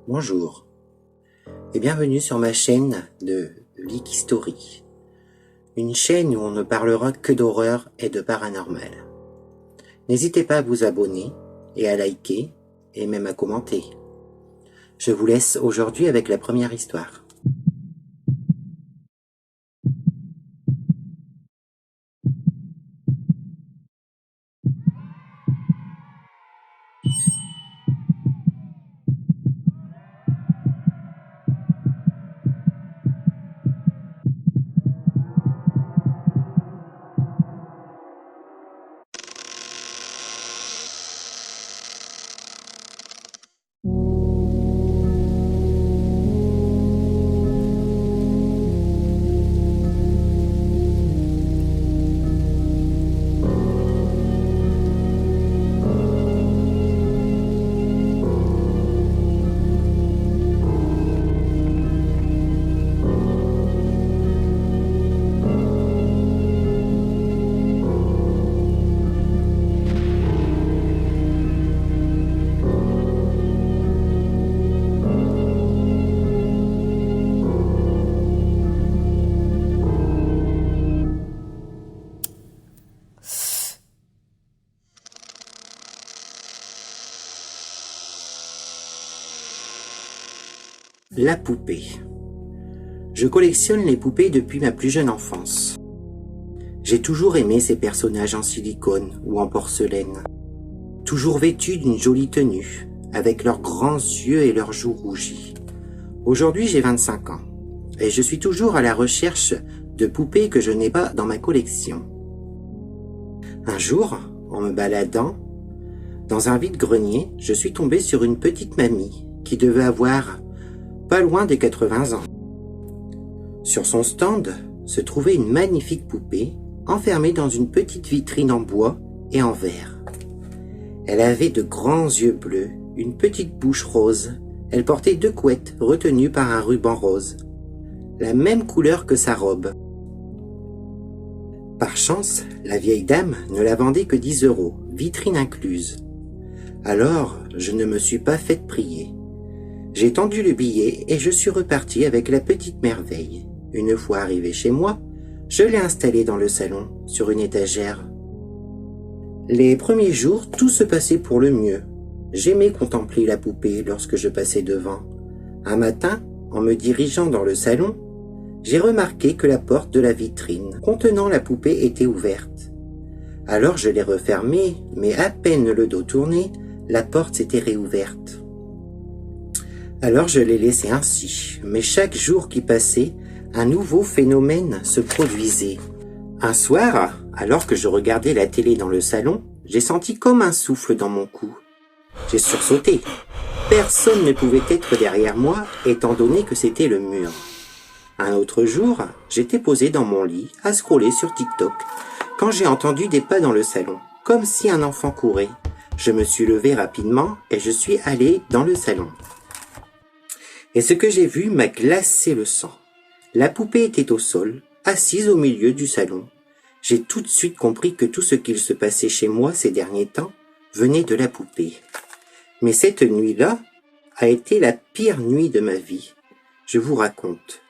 Bonjour et bienvenue sur ma chaîne de Leak History, une chaîne où on ne parlera que d'horreur et de paranormal. N'hésitez pas à vous abonner et à liker et même à commenter. Je vous laisse aujourd'hui avec la première histoire. La poupée. Je collectionne les poupées depuis ma plus jeune enfance. J'ai toujours aimé ces personnages en silicone ou en porcelaine, toujours vêtus d'une jolie tenue, avec leurs grands yeux et leurs joues rougies. Aujourd'hui, j'ai 25 ans, et je suis toujours à la recherche de poupées que je n'ai pas dans ma collection. Un jour, en me baladant, dans un vide-grenier, je suis tombé sur une petite mamie qui devait avoir pas loin des 80 ans. Sur son stand se trouvait une magnifique poupée enfermée dans une petite vitrine en bois et en verre. Elle avait de grands yeux bleus, une petite bouche rose. Elle portait 2 couettes retenues par un ruban rose, la même couleur que sa robe. Par chance, la vieille dame ne la vendait que 10 €, vitrine incluse. Alors, je ne me suis pas fait prier. J'ai tendu le billet et je suis reparti avec la petite merveille. Une fois arrivé chez moi, je l'ai installée dans le salon, sur une étagère. Les premiers jours, tout se passait pour le mieux. J'aimais contempler la poupée lorsque je passais devant. Un matin, en me dirigeant dans le salon, j'ai remarqué que la porte de la vitrine contenant la poupée était ouverte. Alors je l'ai refermée, mais à peine le dos tourné, la porte s'était réouverte. Alors je l'ai laissé ainsi, mais chaque jour qui passait, un nouveau phénomène se produisait. Un soir, alors que je regardais la télé dans le salon, j'ai senti comme un souffle dans mon cou. J'ai sursauté. Personne ne pouvait être derrière moi, étant donné que c'était le mur. Un autre jour, j'étais posé dans mon lit, à scroller sur TikTok, quand j'ai entendu des pas dans le salon, comme si un enfant courait. Je me suis levé rapidement et je suis allé dans le salon. Et ce que j'ai vu m'a glacé le sang. La poupée était au sol, assise au milieu du salon. J'ai tout de suite compris que tout ce qu'il se passait chez moi ces derniers temps venait de la poupée. Mais cette nuit-là a été la pire nuit de ma vie. Je vous raconte.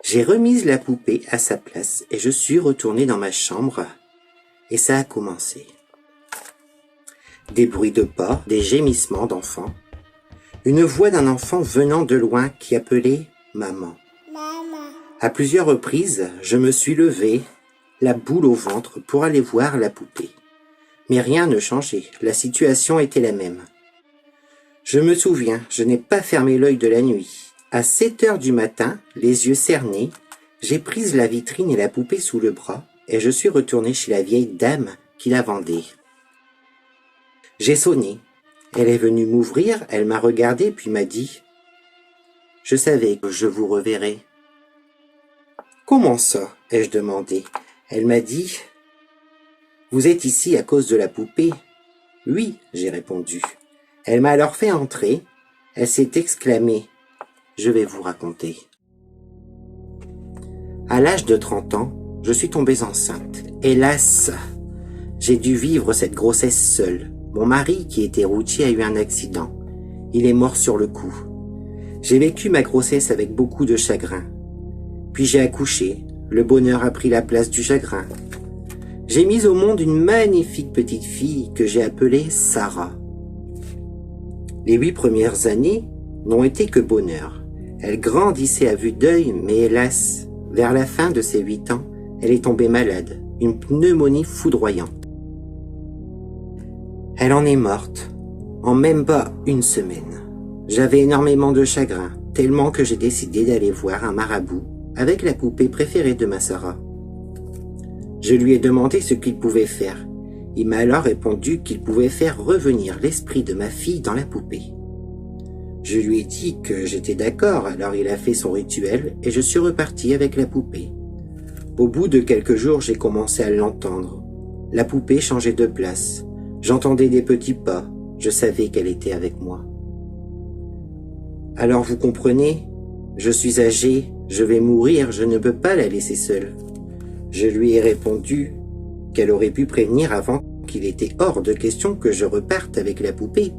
J'ai remis la poupée à sa place et je suis retourné dans ma chambre et ça a commencé. Des bruits de pas, des gémissements d'enfants. Une voix d'un enfant venant de loin qui appelait « Maman ». À plusieurs reprises, je me suis levé, la boule au ventre, pour aller voir la poupée. Mais rien ne changeait, la situation était la même. Je me souviens, je n'ai pas fermé l'œil de la nuit. À 7 heures du matin, les yeux cernés, j'ai pris la vitrine et la poupée sous le bras et je suis retourné chez la vieille dame qui la vendait. J'ai sonné. Elle est venue m'ouvrir, elle m'a regardé puis m'a dit « Je savais que je vous reverrais. » « Comment ça ?» ai-je demandé. Elle m'a dit « Vous êtes ici à cause de la poupée ?» ?»« Oui, j'ai répondu. Elle m'a alors fait entrer. Elle s'est exclamée « Je vais vous raconter. » À l'âge de 30 ans, je suis tombée enceinte. Hélas, j'ai dû vivre cette grossesse seule. Mon mari, qui était routier, a eu un accident. Il est mort sur le coup. J'ai vécu ma grossesse avec beaucoup de chagrin. Puis j'ai accouché, le bonheur a pris la place du chagrin. J'ai mis au monde une magnifique petite fille que j'ai appelée Sarah. Les 8 premières années n'ont été que bonheur. Elle grandissait à vue d'œil, mais hélas, vers la fin de ses 8 ans, elle est tombée malade, une pneumonie foudroyante. Elle en est morte, en même pas une semaine. J'avais énormément de chagrin, tellement que j'ai décidé d'aller voir un marabout avec la poupée préférée de ma Sarah. Je lui ai demandé ce qu'il pouvait faire. Il m'a alors répondu qu'il pouvait faire revenir l'esprit de ma fille dans la poupée. Je lui ai dit que j'étais d'accord, alors il a fait son rituel et je suis reparti avec la poupée. Au bout de quelques jours, j'ai commencé à l'entendre. La poupée changeait de place. J'entendais des petits pas. Je savais qu'elle était avec moi. Alors vous comprenez, je suis âgé, je vais mourir, je ne peux pas la laisser seule. Je lui ai répondu qu'elle aurait pu prévenir avant qu'il était hors de question que je reparte avec la poupée.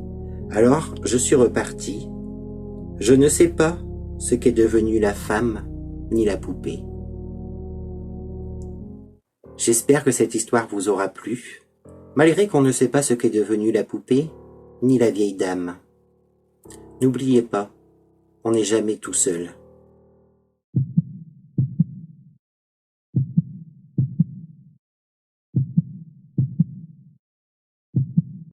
Alors je suis reparti. Je ne sais pas ce qu'est devenue la femme ni la poupée. J'espère que cette histoire vous aura plu, malgré qu'on ne sait pas ce qu'est devenue la poupée ni la vieille dame. N'oubliez pas, on n'est jamais tout seul.